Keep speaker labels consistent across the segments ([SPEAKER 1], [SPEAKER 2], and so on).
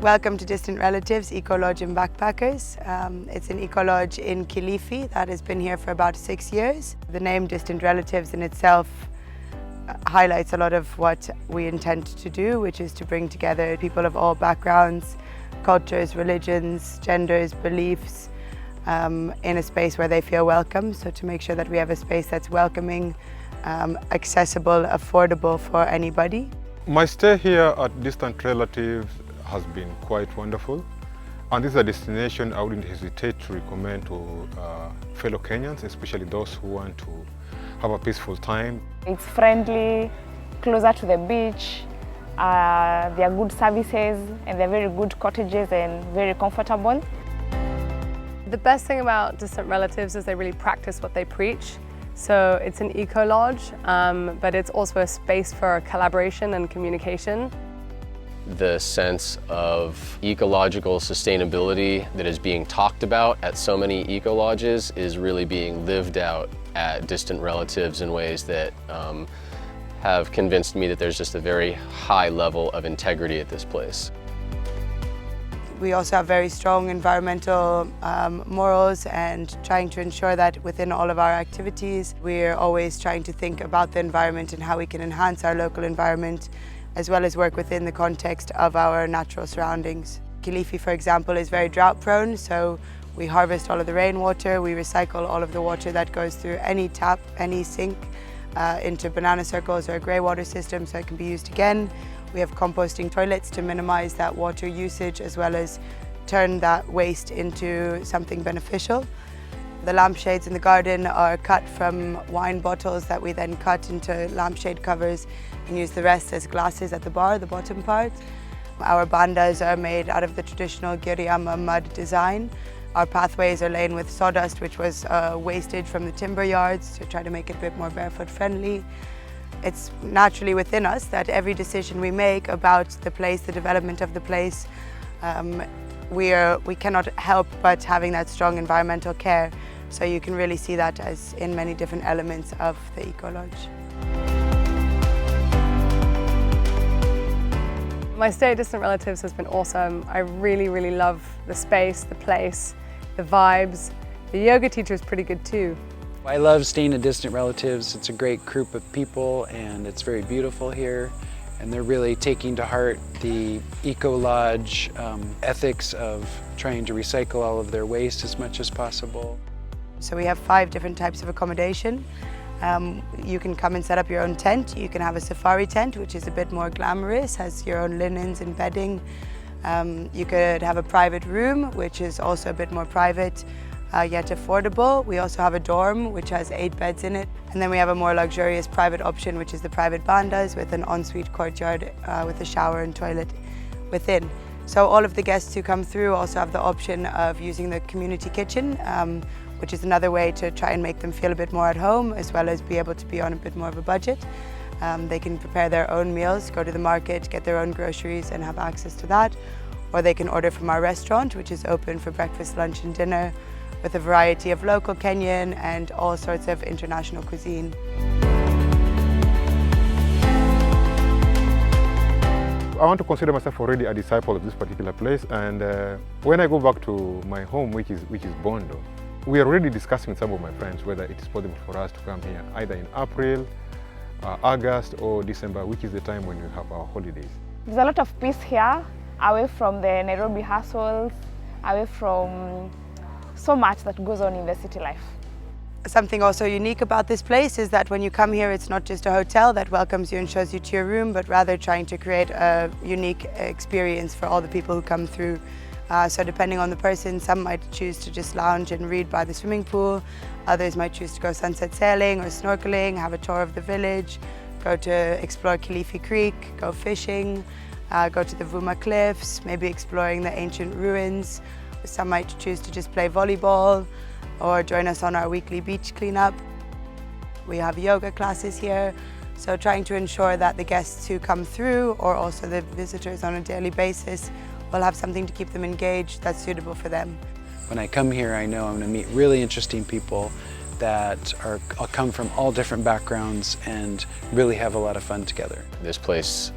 [SPEAKER 1] Welcome to Distant Relatives, Ecolodge and Backpackers. It's an Ecolodge in Kilifi that has been here for about 6 years. The name Distant Relatives in itself highlights a lot of what we intend to do, which is to bring together people of all backgrounds, cultures, religions, genders, beliefs, in a space where they feel welcome. So to make sure that we have a space that's welcoming, accessible, affordable for anybody.
[SPEAKER 2] My stay here at Distant Relatives has been quite wonderful, and this is a destination I wouldn't hesitate to recommend to fellow Kenyans, especially those who want to have a peaceful time.
[SPEAKER 3] It's friendly, closer to the beach, there are good services and they're very good cottages and very comfortable.
[SPEAKER 4] The best thing about Distant Relatives is they really practice what they preach. So it's an eco-lodge, but it's also a space for collaboration and communication.
[SPEAKER 5] The sense of ecological sustainability that is being talked about at so many eco-lodges is really being lived out at Distant Relatives in ways that have convinced me that there's just a very high level of integrity at this place.
[SPEAKER 1] We also have very strong environmental morals and trying to ensure that within all of our activities, we're always trying to think about the environment and how we can enhance our local environment, as well as work within the context of our natural surroundings. Kilifi, for example, is very drought prone, so we harvest all of the rainwater, we recycle all of the water that goes through any tap, any sink, into banana circles or a grey water system so it can be used again. We have composting toilets to minimize that water usage as well as turn that waste into something beneficial. The lampshades in the garden are cut from wine bottles that we then cut into lampshade covers and use the rest as glasses at the bar, the bottom part. Our bandas are made out of the traditional Giriama mud design. Our pathways are laid with sawdust, which was wastage from the timber yards to try to make it a bit more barefoot friendly. It's naturally within us that every decision we make about the place, the development of the place, we cannot help but having that strong environmental care. So you can really see that as in many different elements of the Ecolodge.
[SPEAKER 4] My stay at Distant Relatives has been awesome. I really, really love the space, the place, the vibes. The yoga teacher is pretty good too.
[SPEAKER 6] I love staying at Distant Relatives. It's a great group of people and it's very beautiful here. And they're really taking to heart the Ecolodge ethics of trying to recycle all of their waste as much as possible.
[SPEAKER 1] So we have 5 different types of accommodation. You can come and set up your own tent. You can have a safari tent, which is a bit more glamorous, has your own linens and bedding. You could have a private room, which is also a bit more private, yet affordable. We also have a dorm, which has 8 beds in it. And then we have a more luxurious private option, which is the private bandas with an ensuite courtyard with a shower and toilet within. So all of the guests who come through also have the option of using the community kitchen, which is another way to try and make them feel a bit more at home, as well as be able to be on a bit more of a budget. They can prepare their own meals, go to the market, get their own groceries and have access to that. Or they can order from our restaurant, which is open for breakfast, lunch and dinner, with a variety of local Kenyan and all sorts of international cuisine.
[SPEAKER 2] I want to consider myself already a disciple of this particular place, and when I go back to my home, which is Bondo, we are already discussing with some of my friends whether it is possible for us to come here either in April, August or December, which is the time when we have our holidays.
[SPEAKER 3] There's a lot of peace here, away from the Nairobi hassles, away from so much that goes on in the city life.
[SPEAKER 1] Something also unique about this place is that when you come here, it's not just a hotel that welcomes you and shows you to your room, but rather trying to create a unique experience for all the people who come through. So depending on the person, some might choose to just lounge and read by the swimming pool. Others might choose to go sunset sailing or snorkeling, have a tour of the village, go to explore Kilifi Creek, go fishing, go to the Vuma Cliffs, maybe exploring the ancient ruins. Some might choose to just play volleyball or join us on our weekly beach cleanup. We have yoga classes here, so trying to ensure that the guests who come through or also the visitors on a daily basis will have something to keep them engaged that's suitable for them.
[SPEAKER 6] When I come here, I know I'm going to meet really interesting people that come from all different backgrounds and really have a lot of fun together.
[SPEAKER 5] This place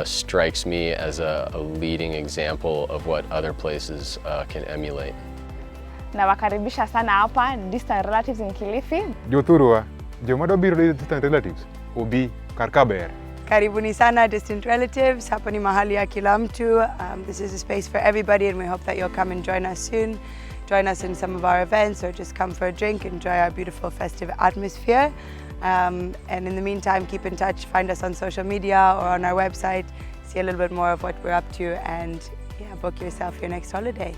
[SPEAKER 5] strikes me as a leading example of what other places can emulate.
[SPEAKER 3] Nawakaribisha sana hapa Distant Relatives in Kilifi.
[SPEAKER 2] Jothurwa, jomado biro de distant relatives, ubi karkaber.
[SPEAKER 1] Karibuni sana Distant Relatives, hapa ni mahali ya kila mtu. This is a space for everybody and we hope that you'll come and join us soon. Join us in some of our events or just come for a drink, enjoy our beautiful festive atmosphere. And in the meantime, keep in touch, find us on social media or on our website, see a little bit more of what we're up to and book yourself your next holiday.